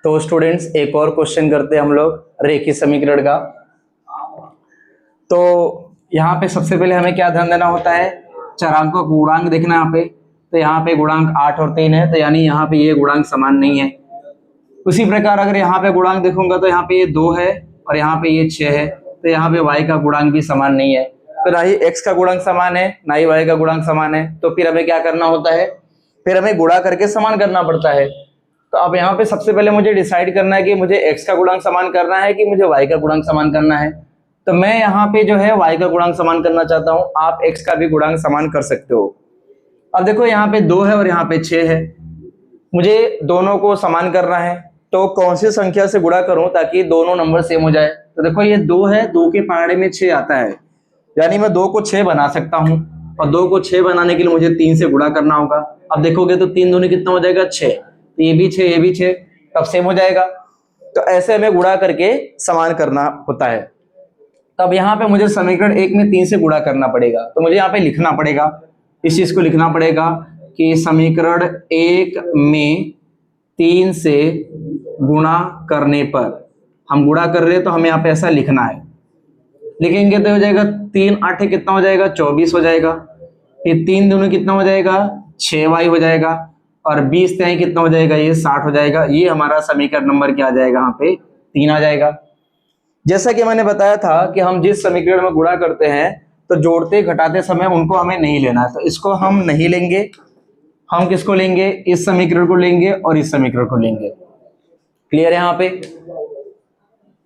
तो स्टूडेंट्स एक और क्वेश्चन करते हैं हम लोग रेखीय समीकरण का। तो यहाँ पे सबसे पहले हमें क्या ध्यान देना होता है, चरांकों का गुणांक देखना यहाँ पे। तो यहाँ पे गुणांक 8 और 3 है, तो यानी यहाँ पे ये गुणांक समान नहीं है। उसी प्रकार अगर यहाँ पे गुणांक देखूंगा तो यहाँ पे ये 2 है और यहाँ पे ये 6 है, तो यहाँ पे y का गुणांक भी समान नहीं है। तो ना ही x का गुणांक समान है ना ही y का गुणांक समान है। तो फिर हमें क्या करना होता है, फिर हमें गुणा करके समान करना पड़ता है। तो अब यहाँ पे सबसे पहले मुझे डिसाइड करना है कि मुझे x का गुणांक समान करना है कि मुझे y का गुणांक समान करना है। तो मैं यहाँ पे जो है y का गुणांक समान करना चाहता हूँ, आप x का भी गुणांक समान कर सकते हो। अब देखो यहाँ पे 2 है और यहाँ पे 6 है, मुझे दोनों को समान करना है। तो कौन सी संख्या से गुणा करूं ताकि दोनों नंबर सेम हो जाए। तो देखो ये 2 है, 2 के पहाड़े में 6 आता है, यानी मैं 2 को 6 बना सकता हूं। और 2 को 6 बनाने के लिए मुझे 3 से गुणा करना होगा। अब देखोगे तो 3 दूनी कितना हो जाएगा 6, तो ये भी 6 ये भी 6, तब सेम हो जाएगा। तो ऐसे हमें गुणा करके समान करना होता है। तब यहाँ पे मुझे समीकरण 1 में 3 से गुणा करना पड़ेगा। तो मुझे यहाँ पे लिखना पड़ेगा, इस चीज को लिखना पड़ेगा कि समीकरण 1 में 3 से गुणा करने पर, हम गुणा कर रहे हैं तो हमें यहाँ पे ऐसा लिखना है। लिखेंगे तो हो जाएगा 3 8 कितना हो जाएगा 24 हो जाएगा। फिर 3 दूनी कितना हो जाएगा 6y हो जाएगा और 20 तिहाई कितना हो जाएगा ये 60 हो जाएगा। ये हमारा समीकरण नंबर क्या आ जाएगा, यहाँ पे 3 आ जाएगा। जैसा कि मैंने बताया था कि हम जिस समीकरण में गुणा करते हैं तो जोड़ते घटाते समय उनको हमें नहीं लेना है, तो इसको हम नहीं लेंगे। हम किसको लेंगे, इस समीकरण को लेंगे और इस समीकरण को लेंगे। क्लियर है यहाँ पे।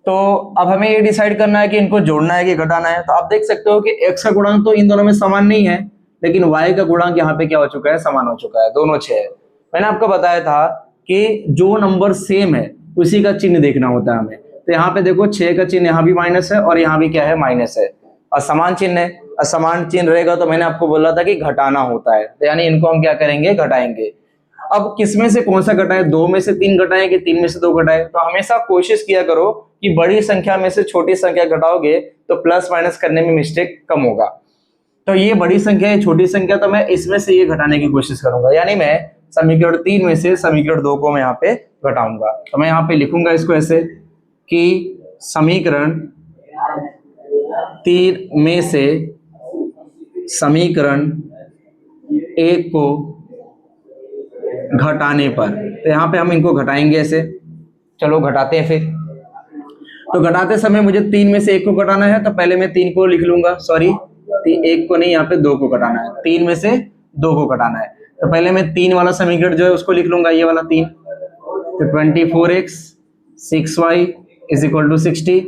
तो अब हमें ये डिसाइड करना है कि इनको जोड़ना है कि घटाना है। तो आप देख सकते हो कि x का गुणांक तो इन दोनों में समान नहीं है, लेकिन y का गुणांक यहाँ पे क्या हो चुका है, समान हो चुका है, दोनों 6 है। मैंने आपको बताया था कि जो नंबर सेम है उसी का चिन्ह देखना होता है हमें। तो यहाँ पे देखो 6 का चिन्ह यहाँ भी माइनस है और यहाँ भी क्या है, माइनस है। और समान चिन्ह है, असमान चिन्ह रहेगा तो मैंने आपको बोला था कि घटाना होता है, तो यानी इनको हम क्या करेंगे, घटाएंगे। अब किसमें से कौन सा घटाए, 2 में से 3 घटाए कि 3 में से 2 घटाए। तो हमेशा कोशिश किया करो कि बड़ी संख्या में से छोटी संख्या घटाओगे तो प्लस माइनस करने में मिस्टेक कम होगा। तो ये बड़ी संख्या है, छोटी संख्या, तो मैं इसमें से ये घटाने की कोशिश करूंगा, यानी मैं समीकरण 3 में से समीकरण 2 को मैं यहाँ पे घटाऊंगा। तो मैं यहाँ पे लिखूंगा इसको ऐसे कि समीकरण 3 में से समीकरण 1 को घटाने पर, तो यहाँ पे हम इनको घटाएंगे ऐसे। चलो घटाते हैं फिर। तो घटाते समय मुझे 3 में से 1 को घटाना है, तो पहले मैं 3 को लिख लूंगा, सॉरी 1 को नहीं, यहाँ पे 2 को घटाना है। 3 में से 2 को घटाना है, तो पहले मैं 3 वाला समीकरण जो है उसको लिख लूंगा, ये वाला 3। तो 24x 6y is equal to 60।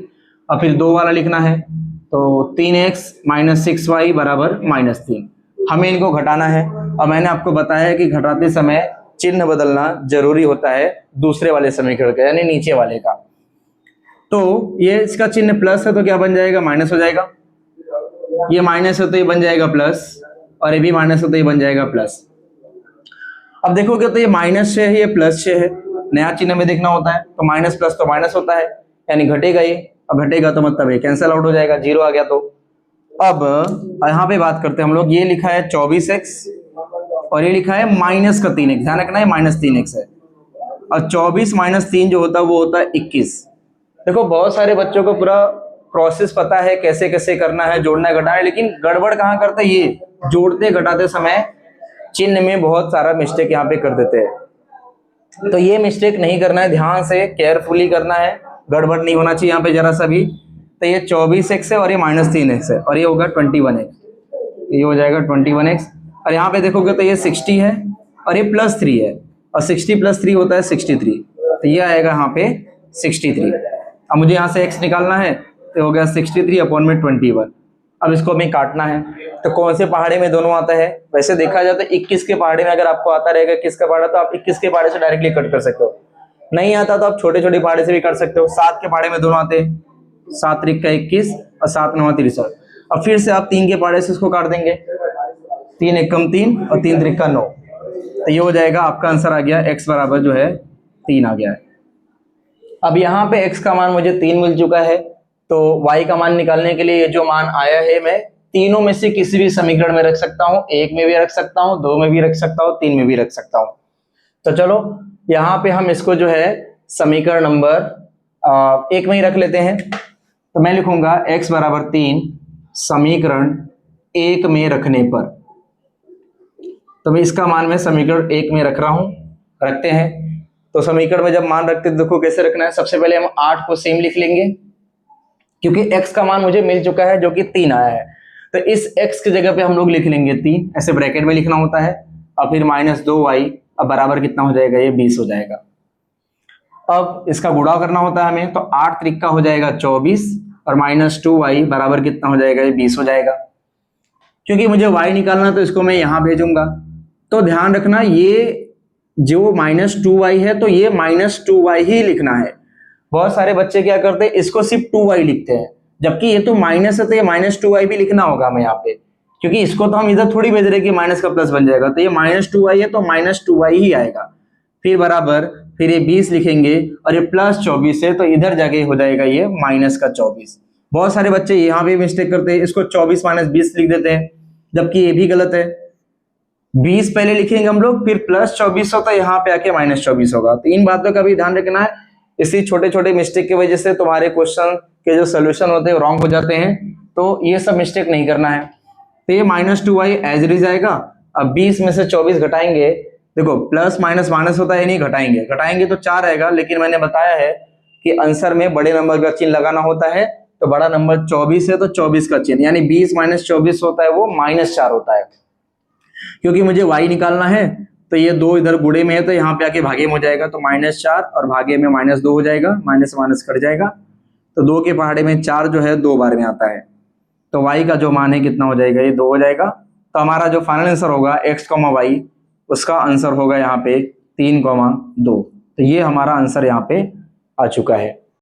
और फिर 2 वाला लिखना है, तो 3x माइनस 6y बराबर -3। हमें इनको घटाना है। और मैंने आपको बताया है कि घटाते समय चिन्ह बदलना जरूरी होता है दूसरे वाले समीकरण का, यानी नीचे वाले का। तो ये इसका चिन्ह प्लस है तो क्या बन जाएगा, माइनस हो जाएगा। ये माइनस है तो ये बन जाएगा प्लस, और ये भी माइनस है तो ये बन जाएगा प्लस। अब देखोगे तो ये -6 है, ये +6 है। नया चिन्ह में देखना होता है, तो माइनस प्लस तो माइनस होता है, यानी घटेगा ये। अब घटेगा तो मतलब ये कैंसिल आउट हो जाएगा, 0 आ गया। तो अब यहाँ पे बात करते हैं हम लोग। ये लिखा है 24x और ये लिखा है -3x, ध्यान रखना है -3x है। और 24 - 3 जो होता है वो होता है 21। देखो बहुत सारे बच्चों को पूरा प्रोसेस पता है कैसे कैसे करना है, जोड़ना घटाना है, लेकिन गड़बड़ कहाँ करते हैं, ये जोड़ते घटाते समय चिन्ह में बहुत सारा मिस्टेक यहाँ पे कर देते हैं। तो ये मिस्टेक नहीं करना है, ध्यान से केयरफुली करना है, गड़बड़ नहीं होना चाहिए यहाँ पे जरा सा भी। तो ये 24x है और ये -3x है और ये होगा 21x, ये हो जाएगा 21x। और यहाँ पे देखोगे तो ये 60 है और ये +3 है, और 60 + 3 होता है 63, तो ये आएगा यहाँ पे 63। अब मुझे यहाँ से x निकालना है, तो हो गया 63/21। अब इसको हमें काटना है। तो कौन से पहाड़े में दोनों आता है, वैसे देखा जाए तो 21 के पहाड़े में अगर आपको आता रहेगा 21 का पहाड़ा, तो आप 21 के पहाड़े से डायरेक्टली कट कर सकते हो। नहीं आता तो आप छोटे छोटे पहाड़े से भी कर सकते हो। 7 के पहाड़े में दोनों आते हैं, 7 त्रिक का 21 और 7 9 63। अब फिर से आप 3 के पहाड़े से इसको काट देंगे, 3 एकम 3 और 3 त्रिक का 9, तो ये हो जाएगा आपका आंसर आ गया, x बराबर जो है 3 आ गया है। अब यहाँ पे x का मान मुझे 3 मिल चुका है, तो y का मान निकालने के लिए ये जो मान आया है मैं तीनों में से किसी भी समीकरण में रख सकता हूँ, 1 में भी रख सकता हूँ, 2 में भी रख सकता हूँ, 3 में भी रख सकता हूँ। तो चलो यहाँ पे हम इसको जो है समीकरण नंबर 1 में ही रख लेते हैं। तो मैं लिखूंगा x बराबर 3 समीकरण 1 में रखने पर, तो मैं इसका मान मैं समीकरण 1 में रख रहा हूं, रखते हैं। तो समीकरण में जब मान रखते हैं देखो कैसे रखना है। सबसे पहले हम 8 को सेम लिख लेंगे क्योंकि x का मान मुझे मिल चुका है जो कि 3 आया है। तो इस x की जगह पे हम लोग लिख लेंगे 3, ऐसे ब्रैकेट में लिखना होता है। और फिर -2y, अब बराबर कितना हो जाएगा, ये 20 हो जाएगा। अब इसका गुणा करना होता है हमें, तो 8 त्रिक का हो जाएगा 24 और -2y बराबर कितना हो जाएगा, ये 20 हो जाएगा। क्योंकि मुझे y निकालना तो इसको मैं यहां भेजूंगा। तो ध्यान रखना ये जो -2y है तो ये -2y ही लिखना है। बहुत सारे बच्चे क्या करते हैं, इसको सिर्फ 2y लिखते हैं, जबकि ये तो माइनस है तो ये -2y भी लिखना होगा हमें यहाँ पे, क्योंकि इसको तो हम इधर थोड़ी भेज रहे कि माइनस का प्लस बन जाएगा। तो ये -2y है तो -2y ही आएगा। फिर बराबर, फिर ये 20 लिखेंगे और ये +24 है तो इधर जाके हो जाएगा ये -24। बहुत सारे बच्चे यहाँ पे मिस्टेक करते हैं, इसको 24 - 20 लिख देते हैं, जबकि ये भी गलत है। 20 पहले लिखेंगे हम लोग, फिर +24 होता है, यहाँ पे आके -24 होगा। तो इन बातों का भी ध्यान रखना है। इसी छोटे छोटे मिस्टेक की वजह से तुम्हारे क्वेश्चन के जो सोल्यूशन होते हैं रॉन्ग हो जाते हैं, तो ये सब मिस्टेक नहीं करना है। तो ये -2y एज इट इज आएगा। अब 20 में से 24 घटाएंगे, देखो प्लस माइनस माइनस होता है, नहीं घटाएंगे तो 4 आएगा। लेकिन मैंने बताया है कि आंसर में बड़े नंबर का चिन्ह लगाना होता है, तो बड़ा नंबर 24 है तो 24 का चिन्ह, यानी 20 - 24 होता है वो -4 होता है। क्योंकि मुझे y निकालना है तो ये 2 इधर गुणे में है तो यहाँ पे आके भागे में हो जाएगा, तो -4 और भागे में -2 हो जाएगा, माइनस माइनस कट जाएगा। तो 2 के पहाड़े में 4 जो है 2 बार में आता है, तो y का जो मान है कितना हो जाएगा, ये 2 हो जाएगा। तो हमारा जो फाइनल आंसर होगा x, y, उसका आंसर होगा यहाँ पे 3, 2। तो ये हमारा आंसर यहाँ पे आ चुका है।